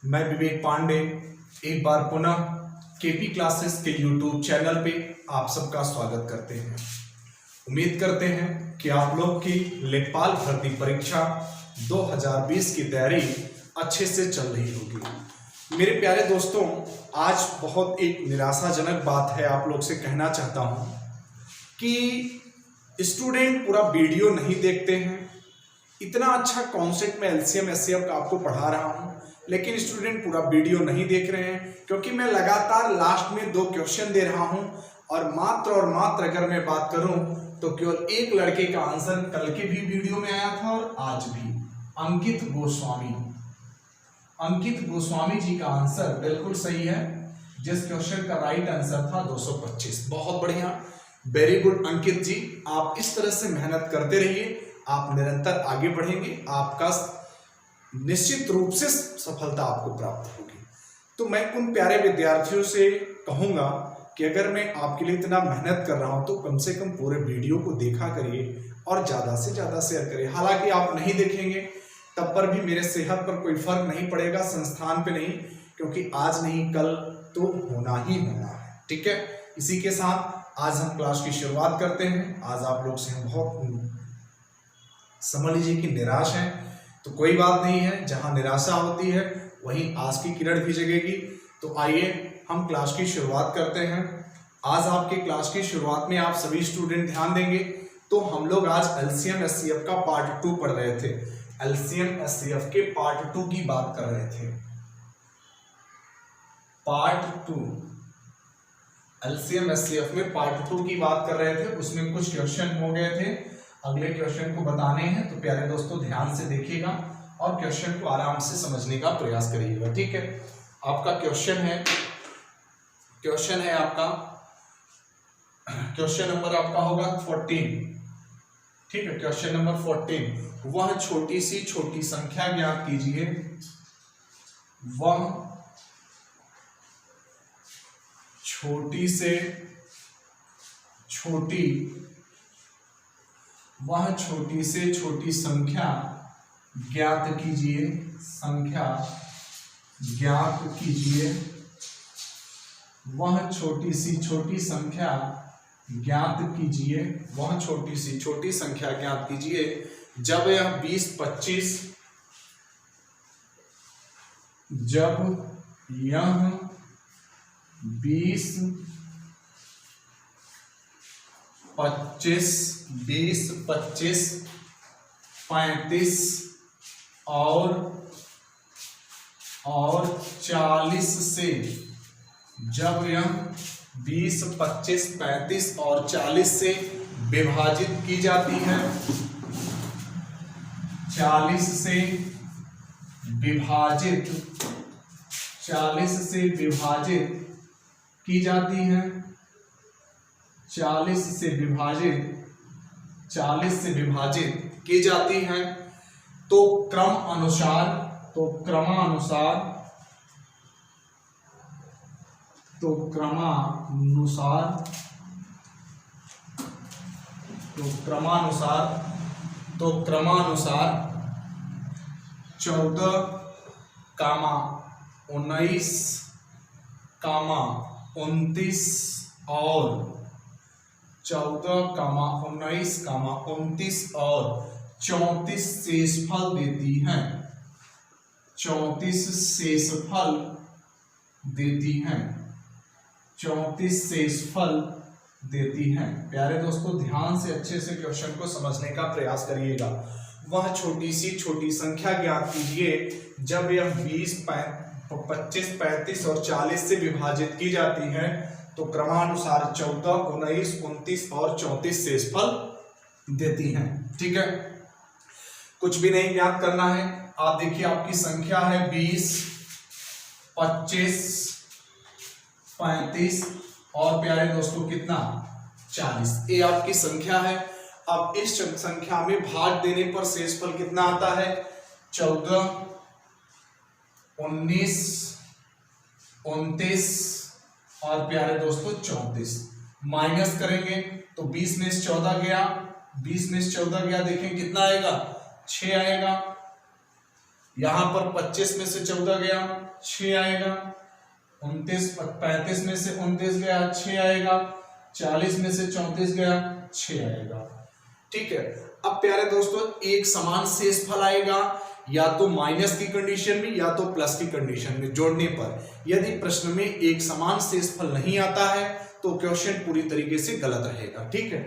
मैं विवेक पांडे एक बार पुनः केपी क्लासेस के यूट्यूब चैनल पे आप सबका स्वागत करते हैं। उम्मीद करते हैं कि आप लोग की लेखपाल भर्ती परीक्षा 2020 की तैयारी अच्छे से चल रही होगी। मेरे प्यारे दोस्तों, आज बहुत एक निराशाजनक बात है आप लोग से कहना चाहता हूं कि स्टूडेंट पूरा वीडियो नहीं देखते हैं। इतना अच्छा कॉन्सेप्ट में एलसीएम एचसीएफ का आपको पढ़ा रहा हूं, लेकिन स्टूडेंट पूरा वीडियो नहीं देख रहे हैं, क्योंकि मैं लगातार लास्ट में 2 क्वेश्चन दे रहा हूं और मात्र अगर मैं बात करूं तो केवल एक लड़के का आंसर कल के भी वीडियो में आया था और आज भी। अंकित गोस्वामी जी का आंसर बिल्कुल सही है, जिस क्वेश्चन का राइट आंसर था 225। बहुत बढ़िया, वेरी गुड अंकित जी। आप इस तरह से मेहनत करते रहिए, आप निरंतर आगे बढ़ेंगे, आपका निश्चित रूप से सफलता आपको प्राप्त होगी। तो मैं उन प्यारे विद्यार्थियों से कहूंगा कि अगर मैं आपके लिए इतना मेहनत कर रहा हूं तो कम से कम पूरे वीडियो को देखा करिए और ज्यादा से ज्यादा शेयर करिए। हालांकि आप नहीं देखेंगे तब पर भी मेरे सेहत पर कोई फर्क नहीं पड़ेगा, संस्थान पे नहीं, क्योंकि आज नहीं कल तो होना ही होना है। ठीक है, इसी के साथ आज हम क्लास की शुरुआत करते हैं। आज आप लोग से हम बहुत समझ लीजिए कि निराश हैं, तो कोई बात नहीं है, जहां निराशा होती है वहीं आस की किरण भी जगेगी। तो आइए हम क्लास की शुरुआत करते हैं। आज आपके क्लास की शुरुआत में आप सभी स्टूडेंट ध्यान देंगे तो हम लोग आज एलसीएम एचसीएफ का पार्ट 2 पढ़ रहे थे। एलसीएम एचसीएफ के पार्ट 2 की बात कर रहे थे। पार्ट 2 एलसीएम एचसीएफ में पार्ट 2 की बात कर रहे थे। उसमें कुछ क्वेश्चन हो गए थे, अगले क्वेश्चन को बताने हैं, तो प्यारे दोस्तों ध्यान से देखिएगा और क्वेश्चन को आराम से समझने का प्रयास करिएगा। ठीक है, आपका क्वेश्चन है आपका क्वेश्चन नंबर आपका होगा 14। ठीक है, क्वेश्चन नंबर 14, वह छोटी सी छोटी संख्या ज्ञात कीजिए। वह छोटी से छोटी संख्या ज्ञात कीजिए। वह छोटी सी छोटी संख्या ज्ञात कीजिए जब यह 20, 25 35 और 40 से, जब यह 20, 25, 35 और 40 से विभाजित की जाती है। 40 से विभाजित की जाती है। 40 से विभाजित की जाती है तो क्रमानुसार चौदह, 19, 19 और 34 शेषफल देती हैं। 34 शेषफल देती हैं। प्यारे दोस्तों ध्यान से अच्छे से क्वेश्चन को समझने का प्रयास करिएगा। वह छोटी सी छोटी संख्या ज्ञात कीजिए जब यह 20, 25, 35 और 40 से विभाजित की जाती है तो क्रमानुसार 14, 19, 29 और 34 शेषफल देती हैं। ठीक है, कुछ भी नहीं ज्ञात करना है। आप देखिए आपकी संख्या है 20, 25, 35 और प्यारे दोस्तों कितना 40। ये आपकी संख्या है। अब इस संख्या में भाग देने पर शेषफल कितना आता है? 14, 19, 29 और प्यारे दोस्तों 34। माइनस करेंगे तो 20 में से 14 गया, 20 में से 14 गया, देखें कितना आएगा 6 आएगा। यहां पर 25 में से 14 गया 6 आएगा, 35 में से 29 गया 6 आएगा, 40 में से 34 गया 6 आएगा। ठीक है, अब प्यारे दोस्तों एक समान शेषफल आएगा या तो माइनस की कंडीशन में या तो प्लस की कंडीशन में जोड़ने पर। यदि प्रश्न में एक समान शेषफल नहीं आता है तो क्वेश्चन पूरी तरीके से गलत रहेगा। ठीक है,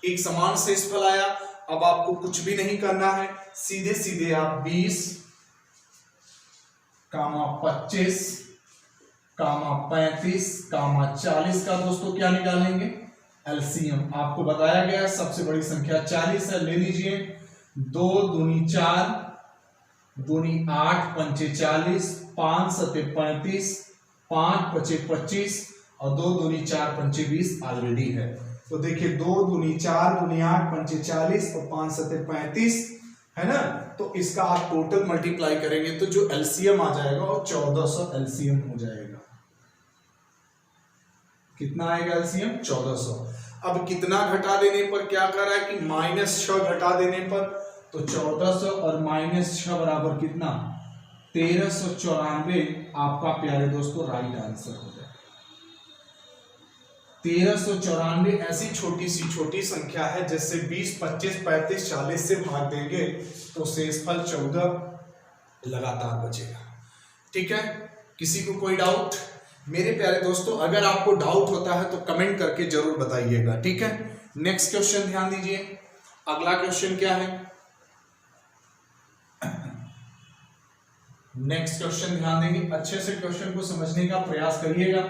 एक समान शेषफल आया, अब आपको कुछ भी नहीं करना है, सीधे सीधे आप 20, 25, 35, 40 का दोस्तों क्या निकालेंगे, एलसीएम। आपको बताया गया सबसे बड़ी संख्या 40 है, ले लीजिए। 2 दूनी 4, दूनी 8, पंचे 40, 5 सते 35, 5 पचे 25 और 2 दूनी 4 पंचे 20 ऑलरेडी है। तो देखिए 2 दूनी 4, दूनी 8, पंचे 40 और 5 सते 35 है ना। तो इसका आप टोटल मल्टीप्लाई करेंगे तो जो एलसीएम आ जाएगा वो 1400 एलसीएम हो जाएगा। कितना आएगा एलसीएम, 1400। अब कितना घटा देने पर क्या कर रहा है कि -6 घटा देने पर, तो 1400 और -6 बराबर कितना, 1394 आपका प्यारे दोस्तों राइट आंसर हो जाएगा। 1394 ऐसी छोटी संख्या है जिससे 20, 25, 35, 40 से भाग देंगे तो शेषफल 14 लगातार बचेगा। ठीक है, किसी को कोई डाउट? मेरे प्यारे दोस्तों अगर आपको डाउट होता है तो कमेंट करके जरूर बताइएगा। ठीक है, नेक्स्ट क्वेश्चन ध्यान दीजिए। अगला क्वेश्चन क्या है, नेक्स्ट क्वेश्चन ध्यान देंगे, अच्छे से क्वेश्चन को समझने का प्रयास करिएगा,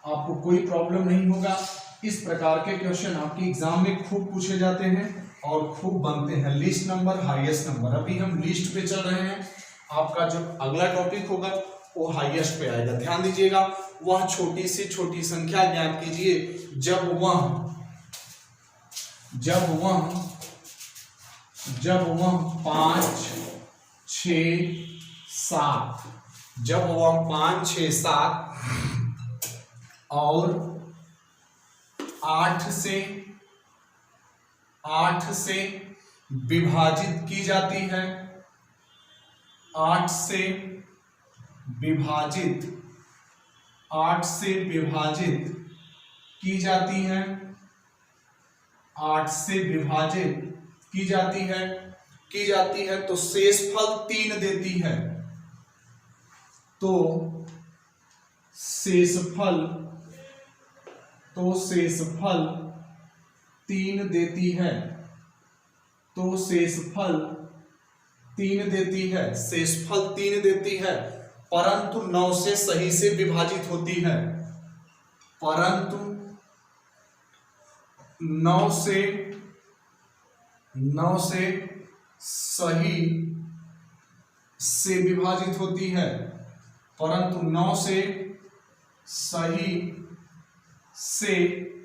आपको कोई प्रॉब्लम नहीं होगा। इस प्रकार के क्वेश्चन आपके एग्जाम में खूब पूछे जाते हैं और खूब बनते हैं। लिस्ट नंबर, हाईएस्ट नंबर, अभी हम लिस्ट पे चल रहे हैं, आपका जो अगला टॉपिक होगा वो हाईएस्ट पे आएगा। ध्यान दीजिएगा, वह छोटी से छोटी संख्या ज्ञात कीजिए जब वह 5, 6, 7, जब वह 5, 6, 7 और 8 से विभाजित की जाती है, 8 से विभाजित की जाती है, 8 से विभाजित की जाती है तो शेषफल 3 देती है। तो शेषफल 3 देती है, तो शेषफल 3 देती है, परंतु 9 से सही से विभाजित होती है, परंतु 9 से सही से विभाजित होती है, परंतु 9 से सही से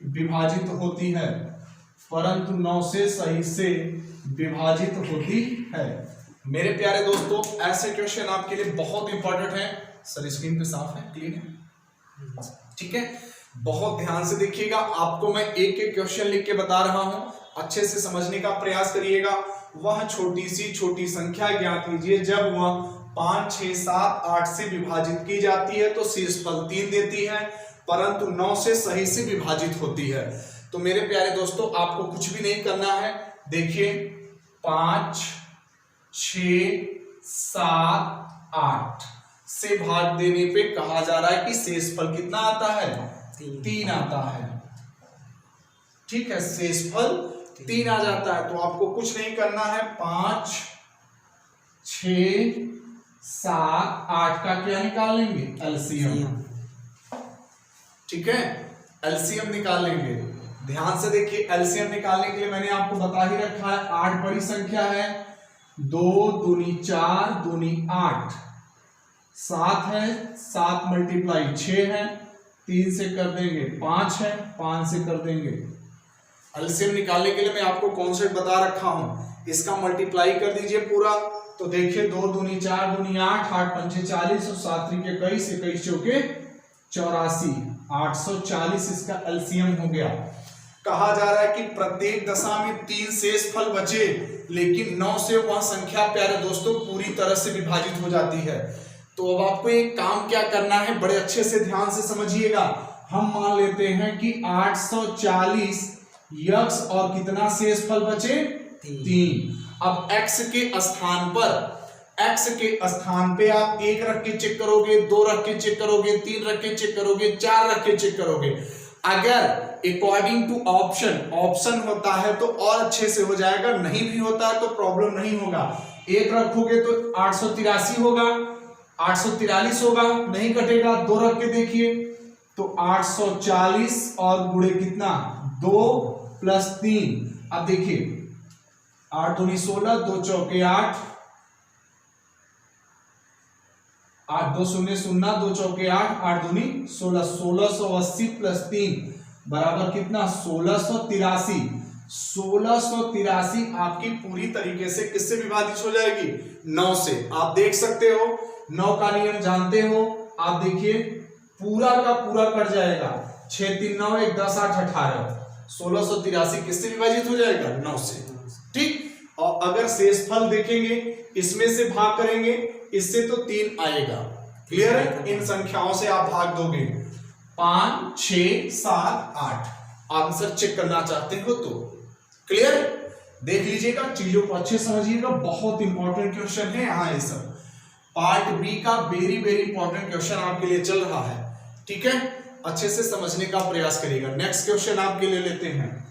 विभाजित होती है, परंतु 9 से सही से विभाजित होती है। मेरे प्यारे दोस्तों ऐसे क्वेश्चन आपके लिए बहुत इंपॉर्टेंट है। सर स्क्रीन पे साफ है, क्लीन है? ठीक है, बहुत ध्यान से देखिएगा, आपको मैं एक एक क्वेश्चन लिख के बता रहा हूं, अच्छे से समझने का प्रयास करिएगा। वह छोटी सी छोटी संख्या ज्ञात कीजिए जब वह 5, 6, 7, 8 से विभाजित की जाती है तो शेषफल 3 देती है, परंतु 9 से सही से विभाजित होती है। तो मेरे प्यारे दोस्तों आपको कुछ भी नहीं करना है, देखिए 5, 6, 7, 8 से भाग देने पे कहा जा रहा है कि शेषफल कितना आता है, 3 आता है। ठीक है, शेषफल 3 आ जाता है, तो आपको कुछ नहीं करना है। 5, 6, 7, 8 का क्या निकाल लेंगे, एलसीएम। ठीक है, एलसीएम निकाल लेंगे। ध्यान से देखिए, एलसीएम निकालने के लिए मैंने आपको बता ही रखा है, 8 बड़ी संख्या है, 2 दूनी 4, दूनी 8, 7 है, 7 मल्टीप्लाई 6 है, 3 से कर देंगे 5 है, 5 से कर देंगे। एलसीएम निकालने के लिए मैं आपको कॉन्सेप्ट बता रखा हूं, इसका मल्टीप्लाई कर दीजिए पूरा। तो देखिए 2 दूनी 4, दूनी 8, 8 पंचे 40 और 7 त्रिके 21, 21 चौके 84, 840 इसका एलसीएम हो गया। कहा जा रहा है कि प्रत्येक दशा में 3 शेष फल बचे, लेकिन 9 से वह संख्या प्यारे दोस्तों पूरी तरह से विभाजित हो जाती है। तो अब आपको एक काम क्या करना है, बड़े अच्छे से ध्यान से समझिएगा। हम मान लेते हैं कि 840 यक्ष और कितना शेष फल बचे, 3। अब x के स्थान पे आप 1 रख के चेक करोगे, 2 रख के चेक करोगे, 3 रख के चेक करोगे, 4 रख के चेक करोगे। अगर अकॉर्डिंग टू ऑप्शन होता है तो और अच्छे से हो जाएगा, नहीं भी होता है तो प्रॉब्लम नहीं होगा। 1 रखोगे तो 883 होगा, 843 होगा, नहीं कटेगा। 2 रख के देखिए तो 840 और गुणे कितना, 2 प्लस 3। अब देखिए 8 दूनी 16, 2 चौके 8, 8 2 शून्य 0, 2 चौके 8, 8 दूनी 16, 1680 प्लस 3 बराबर कितना, 1683। 1683 आपकी पूरी तरीके से किससे विभाजित हो जाएगी, 9 से। आप देख सकते हो 9 का नियम जानते हो। आप देखिए पूरा का पूरा कट जाएगा, 6 3 9 1 10 8 18। 1683 किससे विभाजित हो जाएगा, 9 से। ठीक। और अगर शेषफल देखेंगे, इसमें से भाग करेंगे, इससे तो 3 आएगा। क्लियर है? इन संख्याओं से आप भाग दोगे, 5 6 7 8। आंसर चेक करना चाहते हो तो क्लियर, देख लीजिएगा, चीजों को अच्छे समझिएगा। बहुत इंपॉर्टेंट क्वेश्चन है यहाँ। ये सब पार्ट बी का वेरी वेरी इंपॉर्टेंट क्वेश्चन आपके लिए चल रहा है। ठीक है, अच्छे से समझने का प्रयास करिएगा। नेक्स्ट क्वेश्चन आपके लिए लेते हैं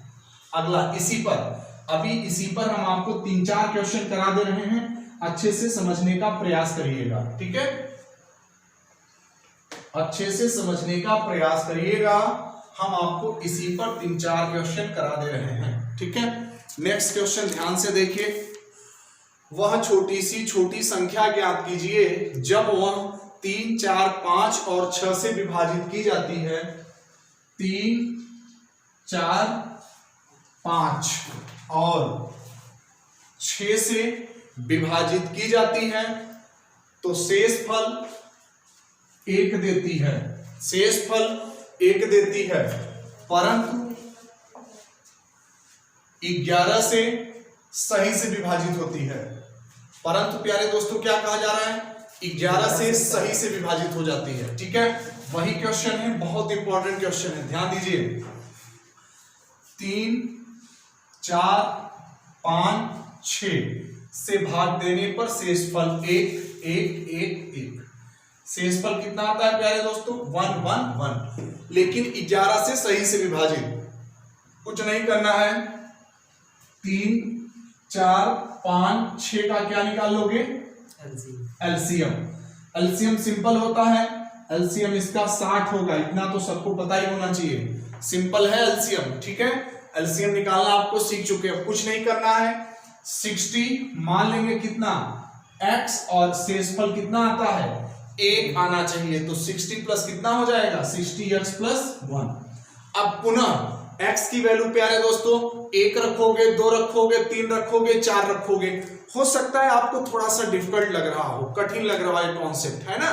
अगला, इसी पर इसी पर हम आपको 3-4 क्वेश्चन करा दे रहे हैं, अच्छे से समझने का प्रयास करिएगा। ठीक है, अच्छे से समझने का प्रयास करिएगा। हम आपको इसी पर 3-4 क्वेश्चन करा दे रहे हैं। ठीक है, नेक्स्ट क्वेश्चन ध्यान से देखिए। वह छोटी सी छोटी संख्या ज्ञात कीजिए जब वह 3 4 5 और 6 से विभाजित की जाती है। 3 4 5 और 6 से विभाजित की जाती है तो शेषफल 1 देती है। शेषफल 1 देती है, परंतु 11 से सही से विभाजित होती है। परंतु प्यारे दोस्तों क्या कहा जा रहा है, 11 से सही से विभाजित हो जाती है। ठीक है, वही क्वेश्चन है, बहुत इंपॉर्टेंट क्वेश्चन है, ध्यान दीजिए। 3 4 5 6 से भाग देने पर शेषफल 1 1 1 1। शेषफल कितना आता है प्यारे दोस्तों, 1 1 1। लेकिन 11 से सही से विभाजित, कुछ नहीं करना है। 3 4 5 6 का क्या निकाल लोगे, एलसीएम। एलसीएम सिंपल होता है, एलसीएम इसका 60 होगा, इतना तो सबको पता ही होना चाहिए। सिंपल है एलसीएम। ठीक है, एलसीएम निकालना आपको सीख चुके हैं, कुछ नहीं करना है। 60 मान लेंगे कितना, x, और शेषफल कितना आता है, 1 आना चाहिए। तो 60 प्लस कितना हो जाएगा, 60x प्लस 1। अब पुनः x की वैल्यू प्यारे दोस्तों 1 रखोगे, 2 रखोगे, 3 रखोगे, 4 रखोगे। हो सकता है आपको थोड़ा सा डिफिकल्ट लग रहा हो, कठिन लग रहा है कॉन्सेप्ट, है ना।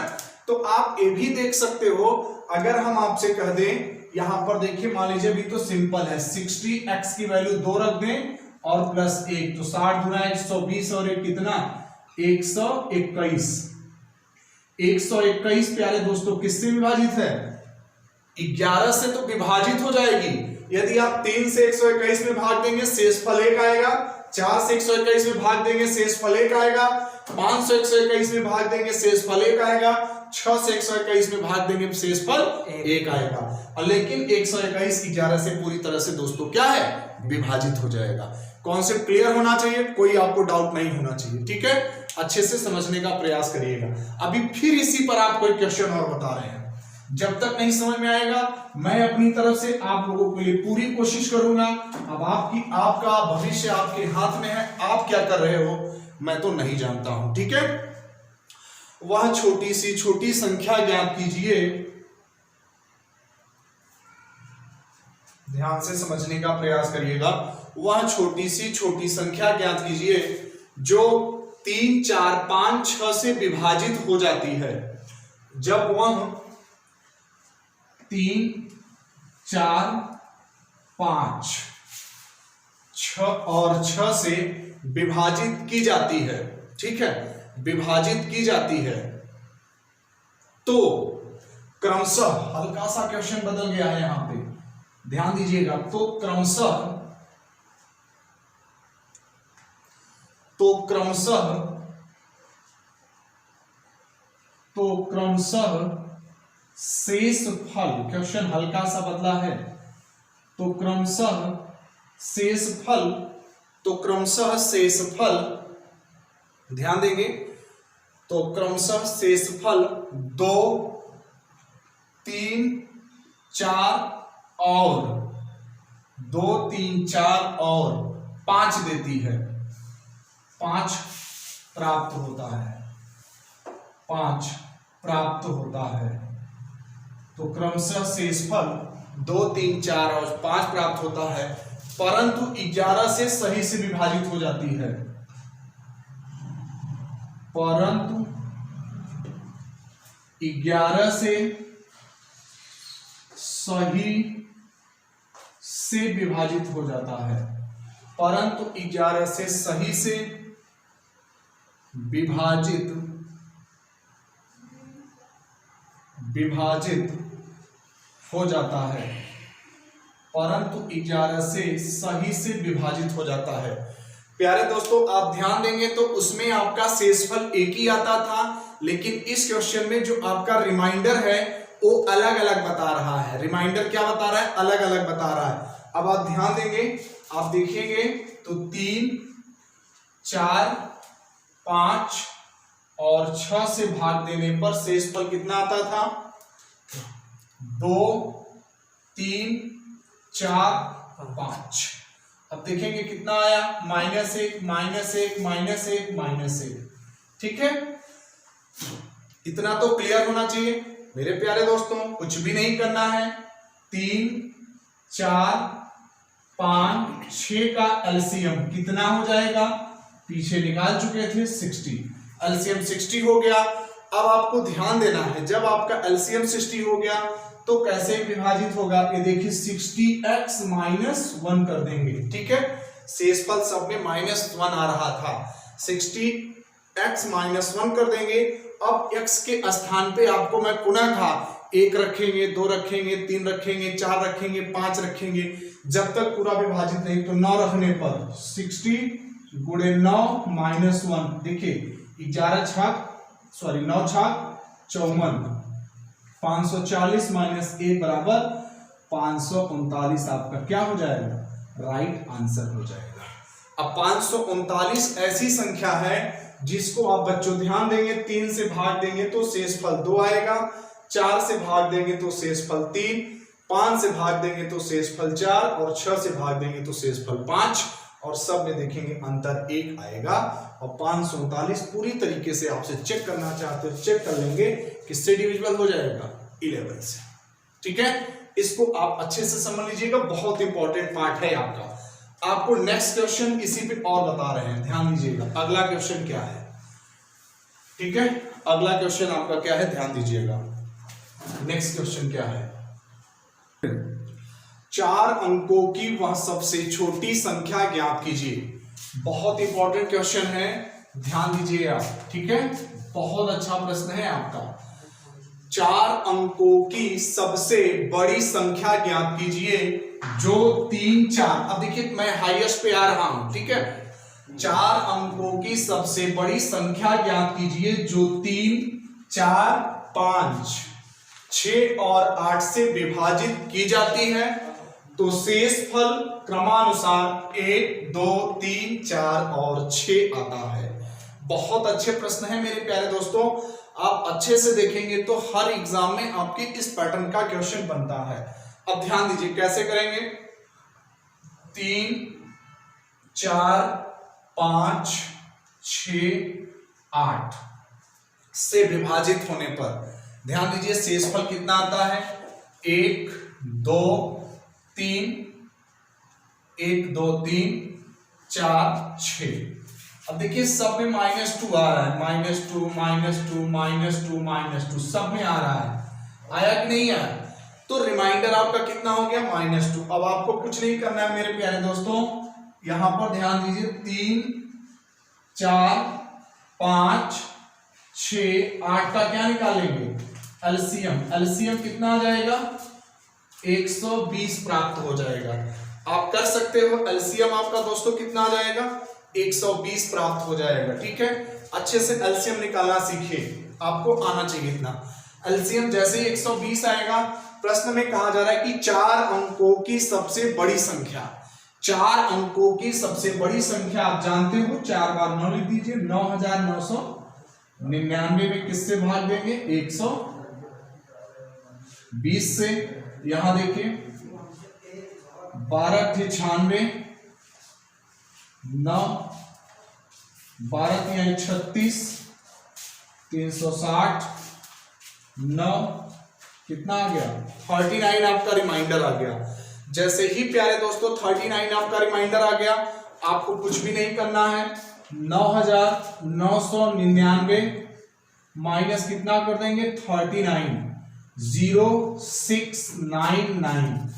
तो आप ये भी देख सकते हो, अगर हम आपसे कह दें, यहां पर देखिए मान लीजिए भी तो सिंपल है, 60x की वैल्यू 2 रख दें और प्लस 1, तो 60 गुना 120 और 1 कितना, 121। 121 प्यारे दोस्तों किससे विभाजित है, 11 से तो विभाजित हो जाएगी। यदि आप 3 से 121 में भाग देंगे शेषफल 1 आएगा, 4 से 121 में भाग देंगे शेषफल 1 आएगा, 5 से 121 में भाग देंगे शेषफल 1 आएगा, 6 से 121 में भाग देंगे शेषफल 1 आएगा। और लेकिन 121 11 से पूरी तरह से दोस्तों क्या है, विभाजित हो जाएगा। कॉन्सेप्ट क्लियर होना चाहिए, कोई आपको डाउट नहीं होना चाहिए। ठीक है, अच्छे से समझने का प्रयास करिएगा। अभी फिर इसी पर आपको एक क्वेश्चन और बता रहे हैं, जब तक नहीं समझ में आएगा मैं अपनी तरफ से आप लोगों के लिए पूरी कोशिश करूंगा। अब आपका भविष्य आपके हाथ में है, आप क्या कर रहे हो मैं तो नहीं जानता हूं। ठीक है, वह छोटी सी छोटी संख्या ज्ञात कीजिए, ध्यान से समझने का प्रयास करिएगा। वह छोटी सी छोटी संख्या ज्ञात कीजिए जो 3 4 5 6 से विभाजित हो जाती है। जब वह 3 4 5 6 और 6 से विभाजित की जाती है, ठीक है, विभाजित की जाती है, तो क्रमशः, हल्का सा क्वेश्चन बदल गया है यहां पे, ध्यान दीजिएगा, तो क्रमशः शेष फल, क्वेश्चन हल्का सा बदला है, तो क्रमशः शेष फल, ध्यान देंगे, तो क्रमशः शेष फल 2 3 4 और 2 3 4 और 5 देती है, 5 प्राप्त होता है, 5 प्राप्त होता है, तो क्रमशः शेषफल 2 3 4 और 5 प्राप्त होता है, परंतु 11 से सही से विभाजित हो जाती है, परंतु 11 से सही से विभाजित हो जाता है, परंतु 11 से सही से विभाजित हो जाता है, परंतु 11 से सही से विभाजित हो जाता है। प्यारे दोस्तों, आप ध्यान देंगे तो उसमें आपका शेषफल एक ही आता था, लेकिन इस क्वेश्चन में जो आपका रिमाइंडर है वो अलग अलग बता रहा है। रिमाइंडर क्या बता रहा है? अलग अलग बता रहा है। अब आप ध्यान देंगे, आप देखेंगे तो 3 4 5 और 6 से भाग देने पर शेषफल कितना आता था? 2 3 4 5। अब देखेंगे कितना आया, -1 -1 -1 -1। ठीक है, इतना तो क्लियर होना चाहिए मेरे प्यारे दोस्तों, कुछ भी नहीं करना है। 3 4 5 6 का एलसीएम कितना हो जाएगा? पीछे निकाल चुके थे 60, एलसीएम 60 हो गया। अब आपको ध्यान देना है, जब आपका एलसीएम 60 हो गया तो कैसे विभाजित होगा? ये देखिए 60x -1 कर देंगे। ठीक है, शेषफल सब में -1 आ रहा था, 60x -1 कर देंगे। अब x के स्थान पे आपको मैं पुनः था 1 रखेंगे, 2 रखेंगे, 3 रखेंगे, 4 रखेंगे, 5 रखेंगे, जब तक पूरा विभाजित नहीं। तो 9 रखने पर 60 गुणे 9 -1, देखिए 9 छाक 54, 540 -1 बराबर 539 आपका क्या हो जाएगा? राइट आंसर हो जाएगा। अब 539 ऐसी संख्या है जिसको आप बच्चों ध्यान देंगे, 3 से भाग देंगे तो शेषफल 2 आएगा, 4 से भाग देंगे तो शेषफल 3, 5 से भाग देंगे तो शेषफल 4 और 6 से भाग देंगे तो शेषफल 5, और सब में देखेंगे अंतर 1 आएगा। और 539 पूरी तरीके से आपसे चेक करना चाहते हो, चेक कर लेंगे, किससे डिविजिबल हो जाएगा? 11 से। ठीक है, इसको आप अच्छे से समझ लीजिएगा, बहुत इंपॉर्टेंट पार्ट है आपका। आपको नेक्स्ट क्वेश्चन इसी पे और बता रहे हैं, ध्यान दीजिएगा। अगला क्वेश्चन क्या है? ठीक है, अगला क्वेश्चन आपका क्या है? ध्यान दीजिएगा। नेक्स्ट क्वेश्चन क्या है? 4 अंकों की वह सबसे छोटी संख्या ज्ञात कीजिए। बहुत इंपॉर्टेंट क्वेश्चन है, ध्यान दीजिए आप। ठीक है, बहुत अच्छा प्रश्न है आपका। 4 अंकों की सबसे बड़ी संख्या ज्ञात कीजिए जो 3 4। अब देखिए मैं हाईएस्ट पे आ रहा हूं। ठीक है, 4 अंकों की सबसे बड़ी संख्या ज्ञात कीजिए जो 3 4 5 6 और 8 से विभाजित की जाती है। तो शेषफल क्रमानुसार 1 2 3 4 और 6 आता है। बहुत अच्छे प्रश्न है मेरे प्यारे दोस्तों, आप अच्छे से देखेंगे तो हर एग्जाम में आपके इस पैटर्न का क्वेश्चन बनता है। अब ध्यान दीजिए कैसे करेंगे। 3 4 5 6 8 से विभाजित होने पर ध्यान दीजिए शेषफल कितना आता है? 1 2 3 1 2 3 4 6। अब देखिए सब में -2 आ रहा है, -2 -2 -2 -2 सब में आ रहा है, आया कि नहीं आया? तो रिमाइंडर आपका कितना हो गया -2। अब आपको कुछ नहीं करना है मेरे प्यारे दोस्तों, यहां पर ध्यान दीजिए 3 4 5 6 8 का क्या निकालेंगे एलसीएम। एलसीएम कितना आ जाएगा 120 प्राप्त हो जाएगा। आप कर सकते हो, एलसीएम आपका दोस्तों कितना आ जाएगा 120 प्राप्त हो जाएगा। ठीक है, अच्छे से एलसीएम निकालना सीखिए, आपको आना चाहिए इतना। एलसीएम जैसे ही 120 आएगा, प्रश्न में कहा जा रहा है कि 4 अंकों की सबसे बड़ी संख्या, 4 अंकों की सबसे बड़ी संख्या आप जानते हो, 4 बार 9 लिख दीजिए। 9999 में किससे भाग देंगे 120 से। यहां देखिए 12 × 96 9 12 × 36 360 9 कितना आ गया 39 आपका रिमाइंडर आ गया। जैसे ही प्यारे दोस्तों 39 आपका रिमाइंडर आ गया, आपको कुछ भी नहीं करना है। 9999 माइनस कितना कर देंगे 39 0699।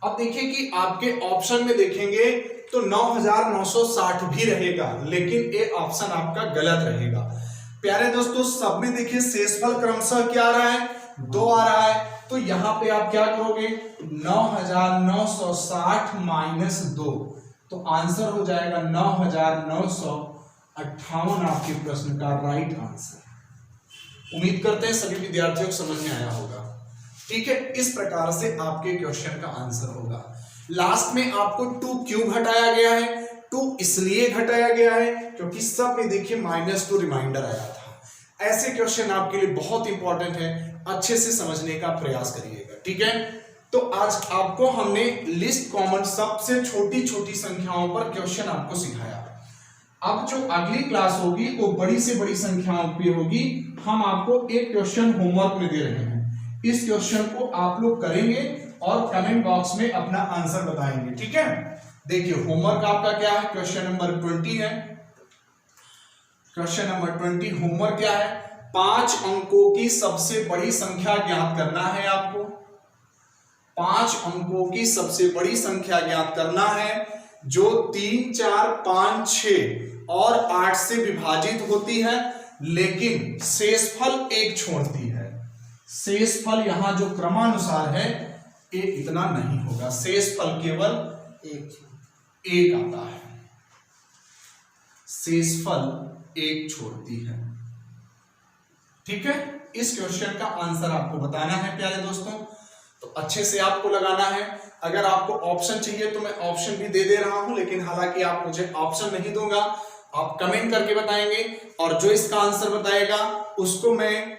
अब देखिए कि आपके ऑप्शन में देखेंगे तो 9960 भी रहेगा, लेकिन ये ऑप्शन आपका गलत रहेगा। प्यारे दोस्तों सब में देखिए शेषफल क्रमशः क्या आ रहा है 2 आ रहा है, तो यहां पे आप क्या करोगे 9960 माइनस 2, तो आंसर हो जाएगा 9958 आपके प्रश्न का राइट आंसर। उम्मीद करते हैं सभी विद्यार्थियों को समझ में आया होगा। ठीक है, इस प्रकार से आपके क्वेश्चन का आंसर होगा। लास्ट में आपको 2 क्यों घटाया गया है, 2 इसलिए घटाया गया है क्योंकि सब में देखिए -2 रिमाइंडर आया था। ऐसे क्वेश्चन आपके लिए बहुत इंपॉर्टेंट है, अच्छे से समझने का प्रयास करिएगा। ठीक है, तो आज आपको हमने लिस्ट कॉमन सबसे छोटी छोटी संख्याओं पर क्वेश्चन आपको सिखाया। अब जो अगली क्लास होगी वो बड़ी से बड़ी संख्याओं पे होगी। हम आपको एक क्वेश्चन होमवर्क में दे रहे हैं, इस क्वेश्चन को आप लोग करेंगे और कमेंट बॉक्स में अपना आंसर बताएंगे। ठीक है, देखिए होमवर्क आपका क्या है, क्वेश्चन नंबर 20 है। क्वेश्चन नंबर 20 होमवर्क क्या है, 5 अंकों की सबसे बड़ी संख्या ज्ञात करना है। आपको 5 अंकों की सबसे बड़ी संख्या ज्ञात करना है जो 3 4 5 6 और 8 से विभाजित होती है, लेकिन शेषफल 1 छोड़ती है। शेषफल यहां जो क्रमानुसार है ये इतना नहीं होगा, शेषफल केवल 1 आता है, शेषफल 1 छोड़ती है। ठीक है, इस क्वेश्चन का आंसर आपको बताना है प्यारे दोस्तों, तो अच्छे से आपको लगाना है। अगर आपको ऑप्शन चाहिए तो मैं ऑप्शन भी दे रहा हूं, लेकिन हालांकि आप मुझे ऑप्शन नहीं दूंगा, आप कमेंट करके बताएंगे और जो इसका आंसर बताएगा उसको मैं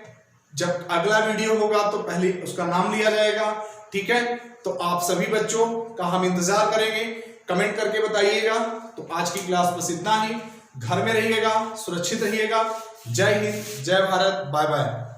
जब अगला वीडियो होगा तो पहले उसका नाम लिया जाएगा। ठीक है, तो आप सभी बच्चों का हम इंतजार करेंगे, कमेंट करके बताइएगा। तो आज की क्लास बस इतना ही, घर में रहिएगा, सुरक्षित रहिएगा। जय हिंद, जय भारत, बाय बाय।